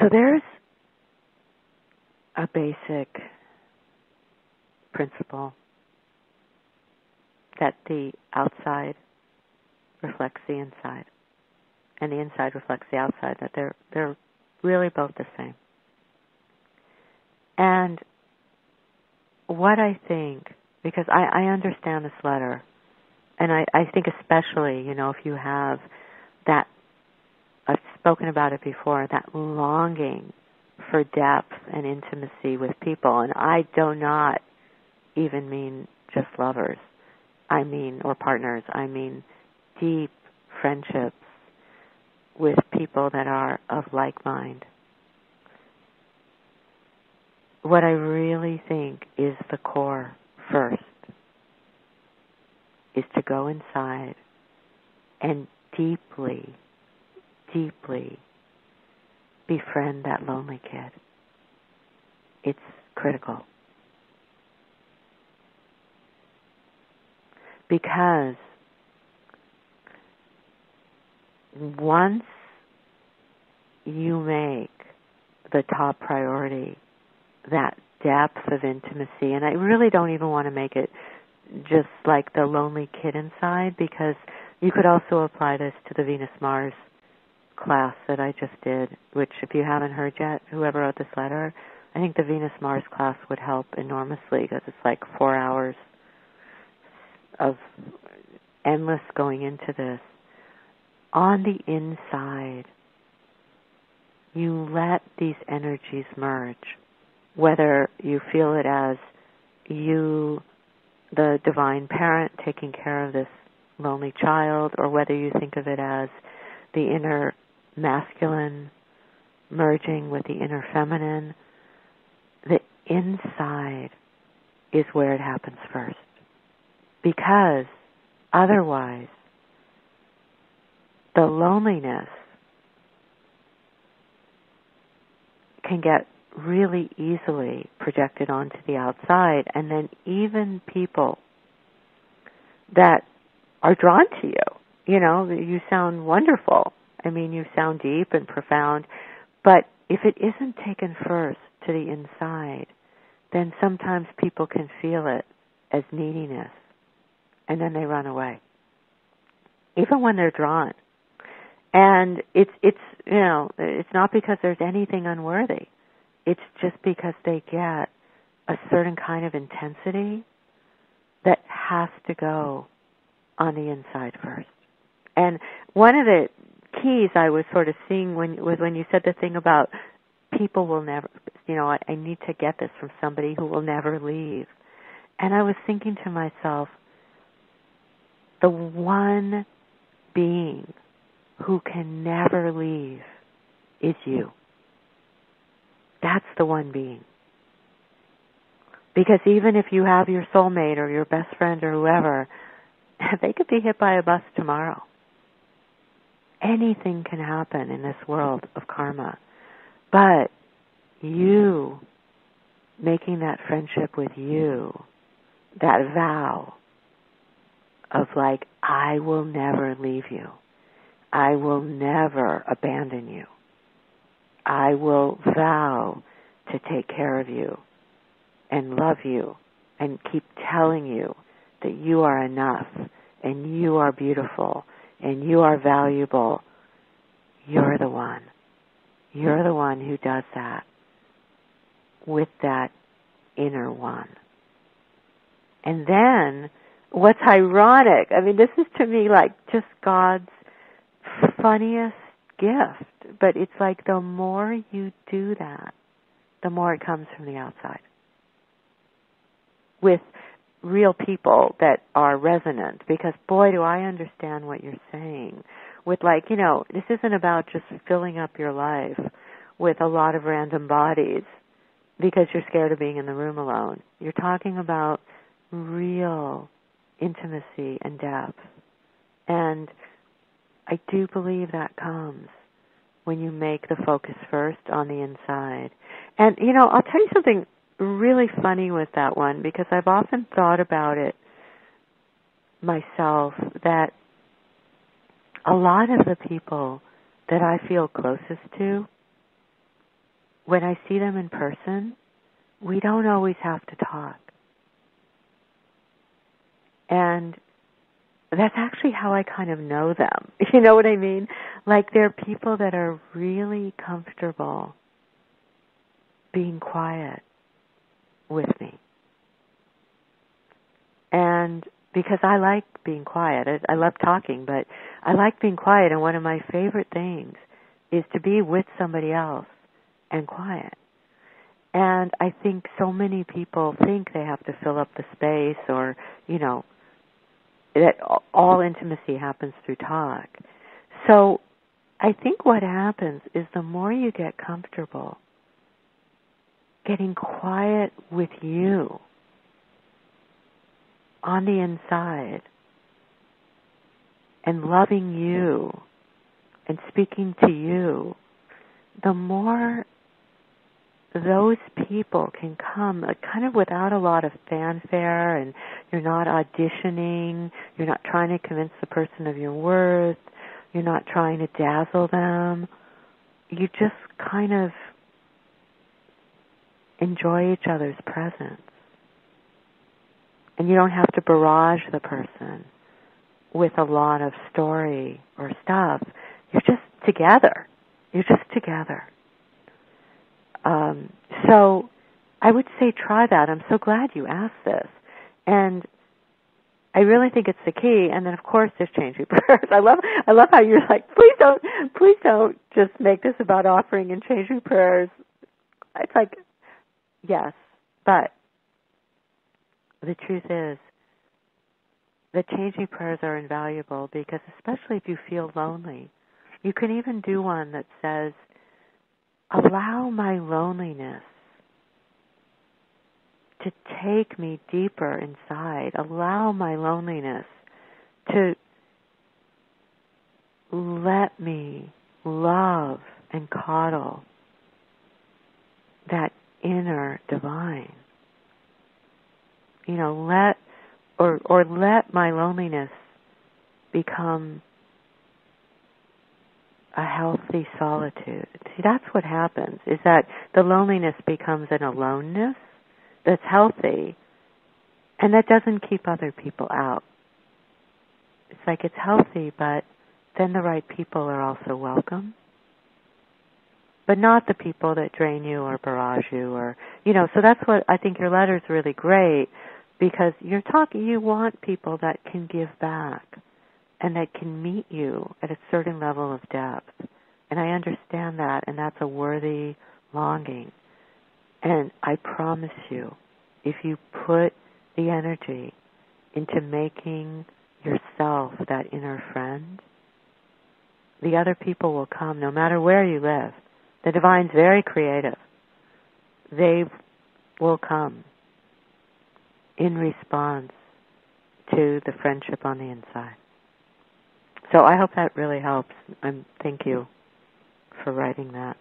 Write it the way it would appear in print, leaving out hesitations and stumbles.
So there's a basic principle that the outside reflects the inside, and the inside reflects the outside, that they're really both the same. And what I think, because I understand this letter, and I think especially, if you have that, I've spoken about it before, that longing for depth and intimacy with people, and I do not even mean just lovers, or partners, I mean deep friendships with people that are of like mind. What I really think is the core first is to go inside and deeply, deeply befriend that lonely kid. It's critical. Because once you make the top priority that depth of intimacy, and I really don't even want to make it just like the lonely kid inside, because you could also apply this to the Venus-Mars class that I just did, which if you haven't heard yet, whoever wrote this letter, I think the Venus-Mars class would help enormously, because it's like 4 hours of endless going into this. On the inside, you let these energies merge, whether you feel it as you, the divine parent, taking care of this lonely child, or whether you think of it as the inner masculine merging with the inner feminine. The inside is where it happens first. Because otherwise, the loneliness can get really easily projected onto the outside, and then even people that are drawn to you, you sound wonderful. You sound deep and profound, but if it isn't taken first to the inside, then sometimes people can feel it as neediness, and then they run away, even when they're drawn. And it's not because there's anything unworthy. It's just because they get a certain kind of intensity that has to go on the inside first. And one of the keys I was sort of seeing was when you said the thing about people will never, I need to get this from somebody who will never leave. And I was thinking to myself, the one being who can never leave is you. That's the one being. Because even if you have your soulmate or your best friend or whoever, they could be hit by a bus tomorrow. Anything can happen in this world of karma. But you making that friendship with you, that vow of like, I will never leave you. I will never abandon you. I will vow to take care of you and love you and keep telling you that you are enough and you are beautiful and you are valuable. You're the one. You're the one who does that with that inner one. And then, what's ironic, this is to me like just God's funniest gift. But it's like the more you do that, the more it comes from the outside. With real people that are resonant. Because boy, do I understand what you're saying. With this isn't about just filling up your life with a lot of random bodies because you're scared of being in the room alone. You're talking about real intimacy and depth. And I do believe that comes when you make the focus first on the inside. And, I'll tell you something really funny with that one, because I've often thought about it myself, that a lot of the people that I feel closest to when I see them in person, we don't always have to talk. And that's actually how I kind of know them. You know what I mean? Like, they're people that are really comfortable being quiet with me. And because I like being quiet. I love talking, but I like being quiet. And one of my favorite things is to be with somebody else and quiet. And I think so many people think they have to fill up the space, or, you know, that all intimacy happens through talk. So I think what happens is the more you get comfortable getting quiet with you on the inside and loving you and speaking to you, the more those people can come kind of without a lot of fanfare, and you're not auditioning, you're not trying to convince the person of your worth, you're not trying to dazzle them. You just kind of enjoy each other's presence. And you don't have to barrage the person with a lot of story or stuff. You're just together. You're just together. So I would say try that. I'm so glad you asked this. And I really think it's the key. And then, of course, there's changing prayers. I love how you're like, please don't just make this about offering and changing prayers. It's like, yes, but the truth is that changing prayers are invaluable, because especially if you feel lonely, you can even do one that says, allow my loneliness to take me deeper inside. Allow my loneliness to let me love and coddle that inner divine. You know, let my loneliness become a healthy solitude. See, that's what happens, is that the loneliness becomes an aloneness that's healthy, and that doesn't keep other people out. It's like it's healthy, but then the right people are also welcome. But not the people that drain you or barrage you, or, you know, so that's what I think your letter's really great, because you want people that can give back and that can meet you at a certain level of depth. And I understand that, and that's a worthy longing. And I promise you, if you put the energy into making yourself that inner friend, the other people will come no matter where you live. The divine's very creative. They will come in response to the friendship on the inside. So I hope that really helps. Thank you for writing that.